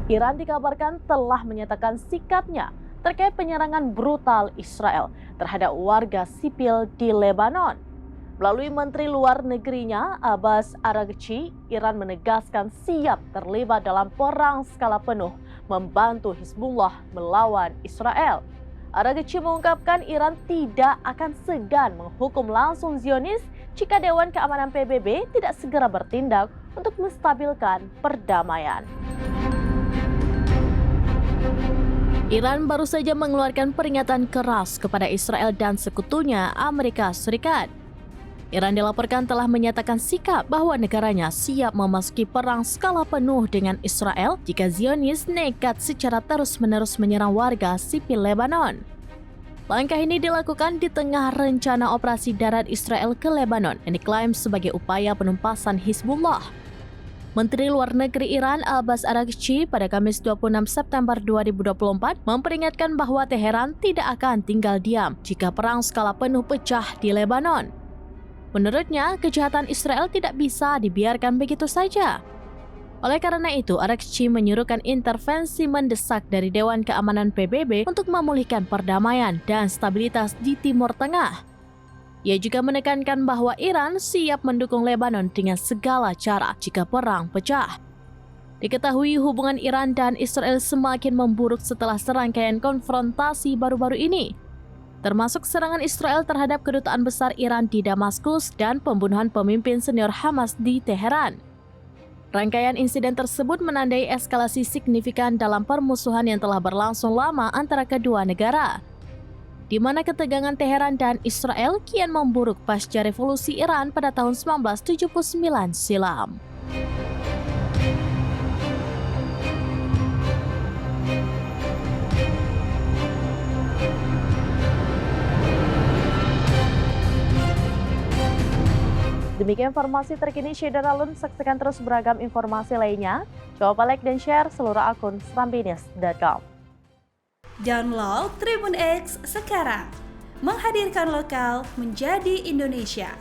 Iran dikabarkan telah menyatakan sikapnya terkait penyerangan brutal Israel terhadap warga sipil di Lebanon. Melalui Menteri Luar Negerinya, Abbas Araghchi, Iran menegaskan siap terlibat dalam perang skala penuh membantu Hizbullah melawan Israel. Araghchi mengungkapkan Iran tidak akan segan menghukum langsung Zionis jika Dewan Keamanan PBB tidak segera bertindak untuk menstabilkan perdamaian. Iran baru saja mengeluarkan peringatan keras kepada Israel dan sekutunya Amerika Serikat. Iran dilaporkan telah menyatakan sikap bahwa negaranya siap memasuki perang skala penuh dengan Israel jika Zionis nekat secara terus-menerus menyerang warga sipil Lebanon. Langkah ini dilakukan di tengah rencana operasi darat Israel ke Lebanon yang diklaim sebagai upaya penumpasan Hizbullah. Menteri Luar Negeri Iran Abbas Araghchi pada Kamis 26 September 2024 memperingatkan bahwa Teheran tidak akan tinggal diam jika perang skala penuh pecah di Lebanon. Menurutnya, kejahatan Israel tidak bisa dibiarkan begitu saja. Oleh karena itu, Araghchi menyuruhkan intervensi mendesak dari Dewan Keamanan PBB untuk memulihkan perdamaian dan stabilitas di Timur Tengah. Ia juga menekankan bahwa Iran siap mendukung Lebanon dengan segala cara jika perang pecah. Diketahui hubungan Iran dan Israel semakin memburuk setelah serangkaian konfrontasi baru-baru ini, termasuk serangan Israel terhadap kedutaan besar Iran di Damaskus dan pembunuhan pemimpin senior Hamas di Teheran. Rangkaian insiden tersebut menandai eskalasi signifikan dalam permusuhan yang telah berlangsung lama antara kedua negara, di mana ketegangan Teheran dan Israel kian memburuk pasca revolusi Iran pada tahun 1979 silam. Demikian informasi terkini Syedara Alun. Saksikan terus beragam informasi lainnya. Coba like dan share seluruh akun serambinews.com. Download Tribun X sekarang. Menghadirkan lokal menjadi Indonesia.